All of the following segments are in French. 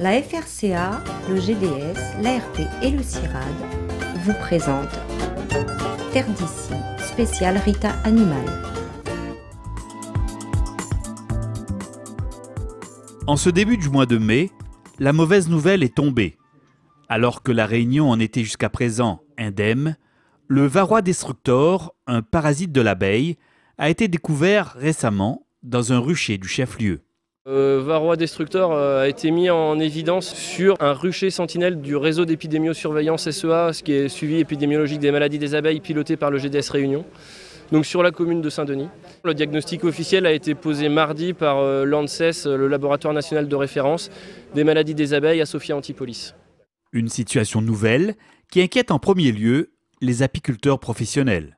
La FRCA, le GDS, l'ARP et le CIRAD vous présentent Terre d'ici, spécial Rita Animal. En ce début du mois de mai, la mauvaise nouvelle est tombée. Alors que la Réunion en était jusqu'à présent indemne, le Varroa destructor, un parasite de l'abeille, a été découvert récemment dans un rucher du chef-lieu. Varroa destructor a été mis en évidence sur un rucher sentinelle du réseau d'épidémiosurveillance SEA, ce qui est suivi épidémiologique des maladies des abeilles piloté par le GDS Réunion, donc sur la commune de Saint-Denis. Le diagnostic officiel a été posé mardi par l'ANSES, le laboratoire national de référence des maladies des abeilles à Sophia Antipolis. Une situation nouvelle qui inquiète en premier lieu les apiculteurs professionnels.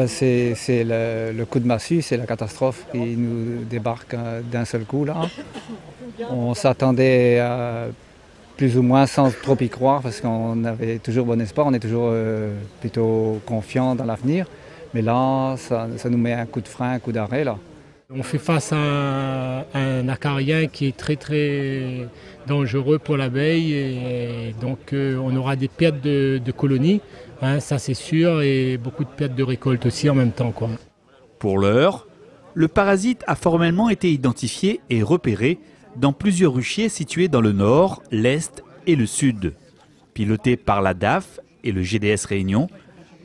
C'est le coup de massue, c'est la catastrophe qui nous débarque d'un seul coup là. On s'attendait plus ou moins sans trop y croire parce qu'on avait toujours bon espoir, on est toujours plutôt confiant dans l'avenir. Mais là, ça nous met un coup de frein, un coup d'arrêt là. On fait face à un acarien qui est très très dangereux pour l'abeille et donc on aura des pertes de colonies, ça c'est sûr, et beaucoup de pertes de récolte aussi en même temps, quoi. Pour l'heure, le parasite a formellement été identifié et repéré dans plusieurs ruchers situés dans le nord, l'est et le sud. Piloté par la DAF et le GDS Réunion,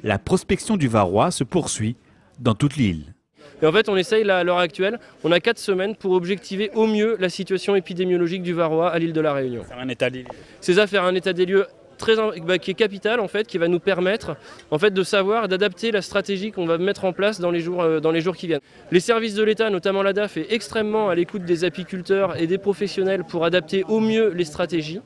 la prospection du Varroa se poursuit dans toute l'île. Et en fait, on essaye à l'heure actuelle, on a 4 semaines pour objectiver au mieux la situation épidémiologique du Varroa à l'île de la Réunion. Faire un état des lieux. C'est ça, faire un état des lieux qui est capital en fait, qui va nous permettre en fait de savoir, d'adapter la stratégie qu'on va mettre en place dans les jours qui viennent. Les services de l'État, notamment la DAF, est extrêmement à l'écoute des apiculteurs et des professionnels pour adapter au mieux les stratégies.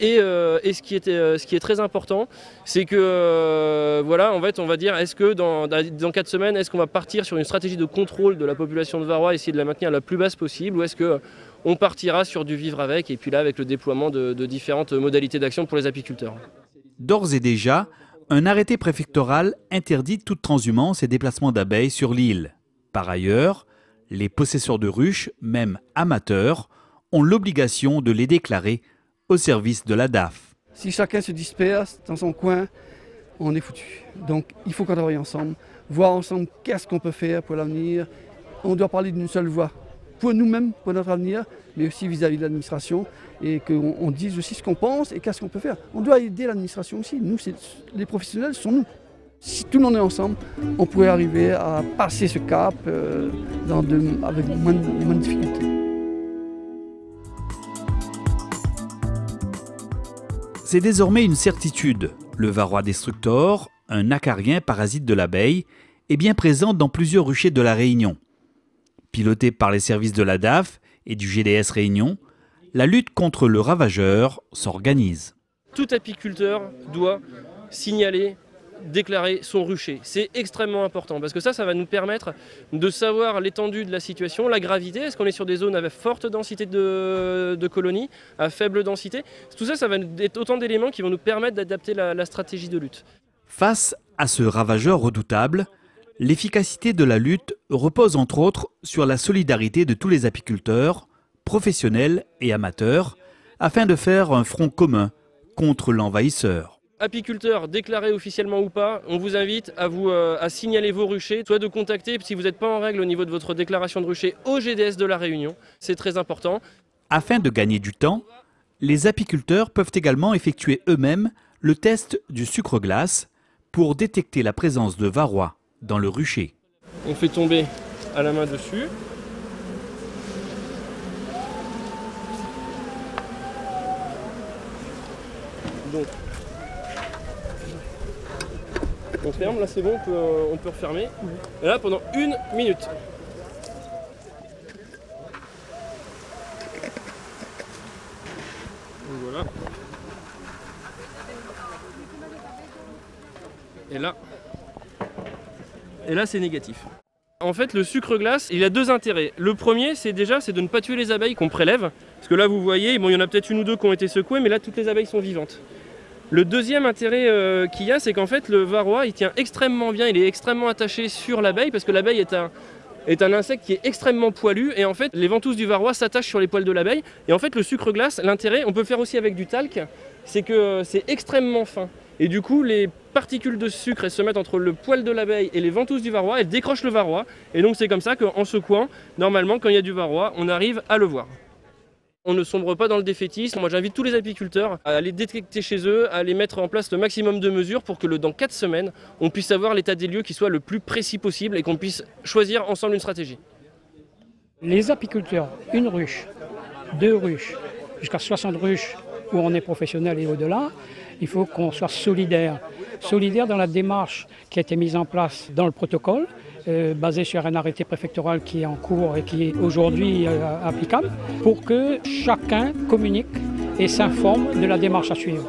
Et ce qui est très important, c'est que voilà, en fait, on va dire, est-ce que dans 4 semaines, est-ce qu'on va partir sur une stratégie de contrôle de la population de Varroa, essayer de la maintenir la plus basse possible, ou est-ce qu'on partira sur du vivre avec, et puis là, avec le déploiement de différentes modalités d'action pour les apiculteurs. D'ores et déjà, un arrêté préfectoral interdit toute transhumance et déplacement d'abeilles sur l'île. Par ailleurs, les possesseurs de ruches, même amateurs, ont l'obligation de les déclarer au service de la DAF. Si chacun se disperse dans son coin, on est foutu. Donc il faut qu'on travaille ensemble, voir ensemble qu'est-ce qu'on peut faire pour l'avenir. On doit parler d'une seule voix, pour nous-mêmes, pour notre avenir, mais aussi vis-à-vis de l'administration, et qu'on dise aussi ce qu'on pense et qu'est-ce qu'on peut faire. On doit aider l'administration aussi. Nous, les professionnels sont nous. Si tout le monde est ensemble, on pourrait arriver à passer ce cap avec moins de difficultés. C'est désormais une certitude. Le Varroa destructor, un acarien parasite de l'abeille, est bien présent dans plusieurs ruchers de la Réunion. Piloté par les services de la DAF et du GDS Réunion, la lutte contre le ravageur s'organise. Tout apiculteur doit signaler, déclarer son rucher. C'est extrêmement important parce que ça va nous permettre de savoir l'étendue de la situation, la gravité. Est-ce qu'on est sur des zones avec forte densité de colonies, à faible densité? Tout ça va être autant d'éléments qui vont nous permettre d'adapter la stratégie de lutte. Face à ce ravageur redoutable, l'efficacité de la lutte repose entre autres sur la solidarité de tous les apiculteurs, professionnels et amateurs, afin de faire un front commun contre l'envahisseur. Apiculteurs, déclarés officiellement ou pas, on vous invite à signaler vos ruchers, soit de contacter, si vous n'êtes pas en règle au niveau de votre déclaration de rucher, au GDS de la Réunion. C'est très important. Afin de gagner du temps, les apiculteurs peuvent également effectuer eux-mêmes le test du sucre glace pour détecter la présence de Varroa dans le rucher. On fait tomber à la main dessus. Donc, on ferme, là c'est bon, on peut refermer. Et là pendant 1 minute. Donc voilà. Et là c'est négatif. En fait, le sucre glace, il a 2 intérêts. Le premier, c'est de ne pas tuer les abeilles qu'on prélève. Parce que là, vous voyez, bon, il y en a peut-être 1 ou 2 qui ont été secouées, mais là, toutes les abeilles sont vivantes. Le deuxième intérêt qu'il y a, c'est qu'en fait, le Varroa, il tient extrêmement bien, il est extrêmement attaché sur l'abeille, parce que l'abeille est un insecte qui est extrêmement poilu et en fait les ventouses du varroa s'attachent sur les poils de l'abeille et en fait le sucre glace, l'intérêt, on peut le faire aussi avec du talc, c'est que c'est extrêmement fin et du coup les particules de sucre elles se mettent entre le poil de l'abeille et les ventouses du varroa, elles décrochent le varroa et donc c'est comme ça qu'en secouant, normalement quand il y a du varroa, on arrive à le voir. On ne sombre pas dans le défaitisme. Moi, j'invite tous les apiculteurs à les détecter chez eux, à les mettre en place le maximum de mesures pour que dans 4 semaines, on puisse avoir l'état des lieux qui soit le plus précis possible et qu'on puisse choisir ensemble une stratégie. Les apiculteurs, une ruche, 2 ruches, jusqu'à 60 ruches où on est professionnel et au-delà, il faut qu'on soit solidaire. Solidaire dans la démarche qui a été mise en place dans le protocole, basé sur un arrêté préfectoral qui est en cours et qui est aujourd'hui applicable, pour que chacun communique et s'informe de la démarche à suivre.